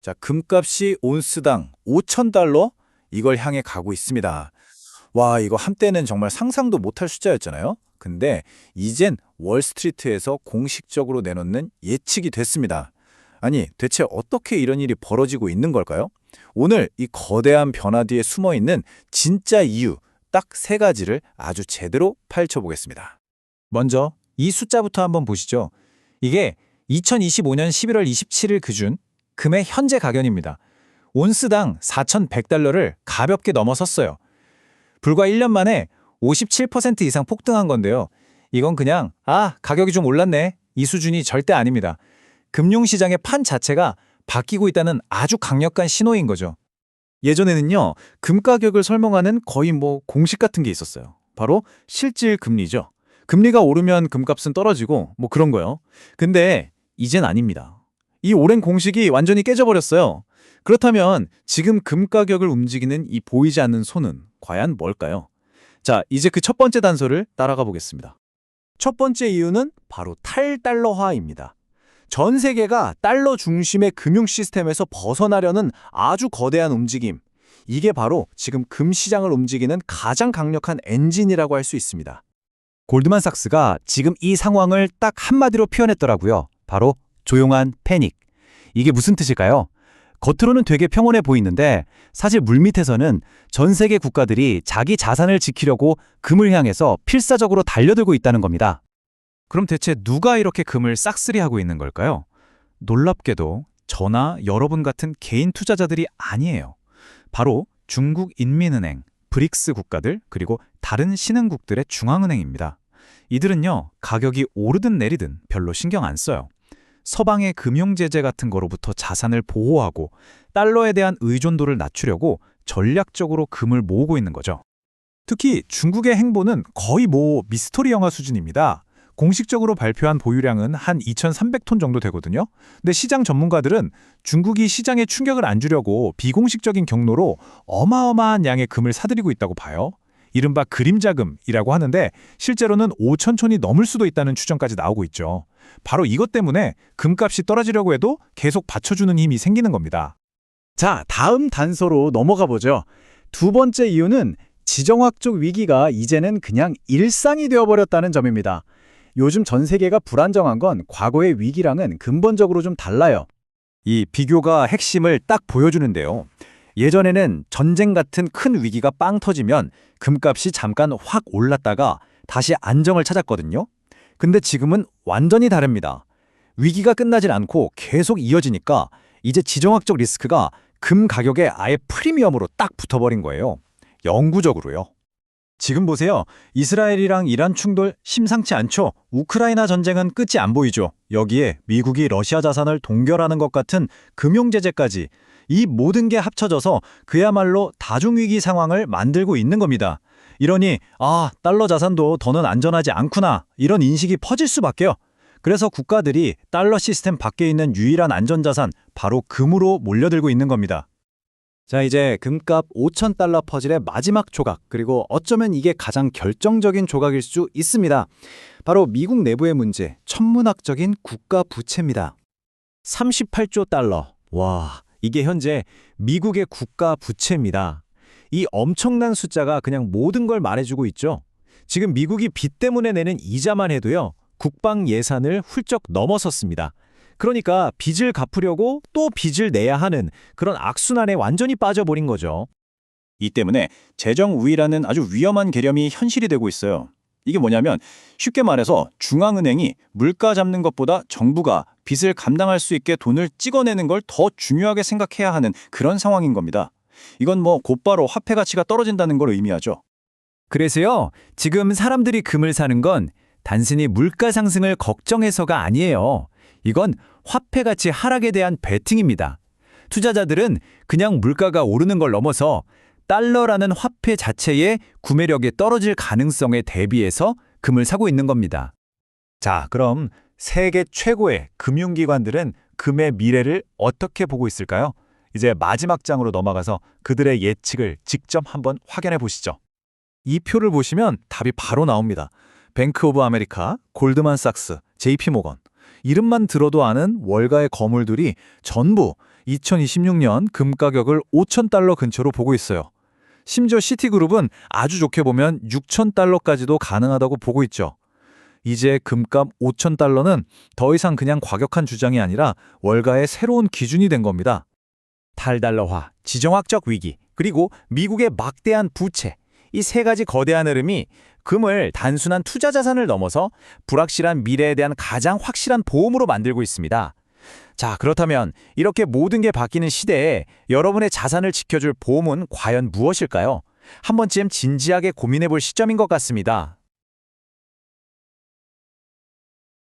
자, 금값이 온스당 5,000달러? 이걸 향해 가고 있습니다. 와, 이거 한때는 정말 상상도 못할 숫자였잖아요. 근데 이젠 월스트리트에서 공식적으로 내놓는 예측이 됐습니다. 아니, 대체 어떻게 이런 일이 벌어지고 있는 걸까요? 오늘 이 거대한 변화 뒤에 숨어 있는 진짜 이유, 딱 세 가지를 아주 제대로 파헤쳐보겠습니다. 먼저 이 숫자부터 한번 보시죠. 이게 2025년 11월 27일 기준 금의 현재 가격입니다. 온스당 4,100달러를 가볍게 넘어섰어요. 불과 1년 만에 57% 이상 폭등한 건데요. 이건 그냥 가격이 좀 올랐네. 이 수준이 절대 아닙니다. 금융시장의 판 자체가 바뀌고 있다는 아주 강력한 신호인 거죠. 예전에는요, 금 가격을 설명하는 거의 공식 같은 게 있었어요. 바로 실질 금리죠. 금리가 오르면 금값은 떨어지고 그런 거요. 근데 이젠 아닙니다. 이 오랜 공식이 완전히 깨져버렸어요. 그렇다면 지금 금 가격을 움직이는 이 보이지 않는 손은 과연 뭘까요? 자, 이제 그 첫 번째 단서를 따라가 보겠습니다. 첫 번째 이유는 바로 탈달러화입니다. 전 세계가 달러 중심의 금융 시스템에서 벗어나려는 아주 거대한 움직임. 이게 바로 지금 금 시장을 움직이는 가장 강력한 엔진이라고 할 수 있습니다. 골드만삭스가 지금 이 상황을 딱 한마디로 표현했더라고요. 바로 조용한 패닉. 이게 무슨 뜻일까요? 겉으로는 되게 평온해 보이는데 사실 물밑에서는 전 세계 국가들이 자기 자산을 지키려고 금을 향해서 필사적으로 달려들고 있다는 겁니다. 그럼 대체 누가 이렇게 금을 싹쓸이하고 있는 걸까요? 놀랍게도 저나 여러분 같은 개인 투자자들이 아니에요. 바로 중국 인민은행, 브릭스 국가들, 그리고 다른 신흥국들의 중앙은행입니다. 이들은요, 가격이 오르든 내리든 별로 신경 안 써요. 서방의 금융제재 같은 거로부터 자산을 보호하고 달러에 대한 의존도를 낮추려고 전략적으로 금을 모으고 있는 거죠. 특히 중국의 행보는 거의 미스터리 영화 수준입니다. 공식적으로 발표한 보유량은 한 2,300톤 정도 되거든요. 근데 시장 전문가들은 중국이 시장에 충격을 안 주려고 비공식적인 경로로 어마어마한 양의 금을 사들이고 있다고 봐요. 이른바 그림자금이라고 하는데 실제로는 5,000톤이 넘을 수도 있다는 추정까지 나오고 있죠. 바로 이것 때문에 금값이 떨어지려고 해도 계속 받쳐주는 힘이 생기는 겁니다. 자, 다음 단서로 넘어가 보죠. 두 번째 이유는 지정학적 위기가 이제는 그냥 일상이 되어버렸다는 점입니다. 요즘 전 세계가 불안정한 건 과거의 위기랑은 근본적으로 좀 달라요. 이 비교가 핵심을 딱 보여주는데요. 예전에는 전쟁 같은 큰 위기가 빵 터지면 금값이 잠깐 확 올랐다가 다시 안정을 찾았거든요. 근데 지금은 완전히 다릅니다. 위기가 끝나질 않고 계속 이어지니까 이제 지정학적 리스크가 금 가격에 아예 프리미엄으로 딱 붙어버린 거예요. 영구적으로요. 지금 보세요. 이스라엘이랑 이란 충돌 심상치 않죠? 우크라이나 전쟁은 끝이 안 보이죠? 여기에 미국이 러시아 자산을 동결하는 것 같은 금융제재까지 이 모든 게 합쳐져서 그야말로 다중위기 상황을 만들고 있는 겁니다. 이러니 달러 자산도 더는 안전하지 않구나 이런 인식이 퍼질 수밖에요. 그래서 국가들이 달러 시스템 밖에 있는 유일한 안전자산 바로 금으로 몰려들고 있는 겁니다. 자, 이제 금값 5,000달러 퍼즐의 마지막 조각, 그리고 어쩌면 이게 가장 결정적인 조각일 수 있습니다. 바로 미국 내부의 문제, 천문학적인 국가 부채입니다. 38조 달러. 와, 이게 현재 미국의 국가 부채입니다. 이 엄청난 숫자가 그냥 모든 걸 말해주고 있죠. 지금 미국이 빚 때문에 내는 이자만 해도요, 국방 예산을 훌쩍 넘어섰습니다. 그러니까 빚을 갚으려고 또 빚을 내야 하는 그런 악순환에 완전히 빠져버린 거죠. 이 때문에 재정 우위라는 아주 위험한 개념이 현실이 되고 있어요. 이게 뭐냐면 쉽게 말해서 중앙은행이 물가 잡는 것보다 정부가 빚을 감당할 수 있게 돈을 찍어내는 걸 더 중요하게 생각해야 하는 그런 상황인 겁니다. 이건 곧바로 화폐 가치가 떨어진다는 걸 의미하죠. 그래서요, 지금 사람들이 금을 사는 건 단순히 물가 상승을 걱정해서가 아니에요. 이건 화폐 가치 하락에 대한 베팅입니다. 투자자들은 그냥 물가가 오르는 걸 넘어서 달러라는 화폐 자체의 구매력이 떨어질 가능성에 대비해서 금을 사고 있는 겁니다. 자, 그럼 세계 최고의 금융기관들은 금의 미래를 어떻게 보고 있을까요? 이제 마지막 장으로 넘어가서 그들의 예측을 직접 한번 확인해 보시죠. 이 표를 보시면 답이 바로 나옵니다. 뱅크 오브 아메리카, 골드만삭스, JP모건. 이름만 들어도 아는 월가의 거물들이 전부 2026년 금 가격을 5,000달러 근처로 보고 있어요. 심지어 시티그룹은 아주 좋게 보면 6,000달러까지도 가능하다고 보고 있죠. 이제 금값 5,000달러는 더 이상 그냥 과격한 주장이 아니라 월가의 새로운 기준이 된 겁니다. 탈달러화, 지정학적 위기, 그리고 미국의 막대한 부채. 이 세 가지 거대한 흐름이 금을 단순한 투자 자산을 넘어서 불확실한 미래에 대한 가장 확실한 보험으로 만들고 있습니다. 자, 그렇다면 이렇게 모든 게 바뀌는 시대에 여러분의 자산을 지켜줄 보험은 과연 무엇일까요? 한 번쯤 진지하게 고민해 볼 시점인 것 같습니다.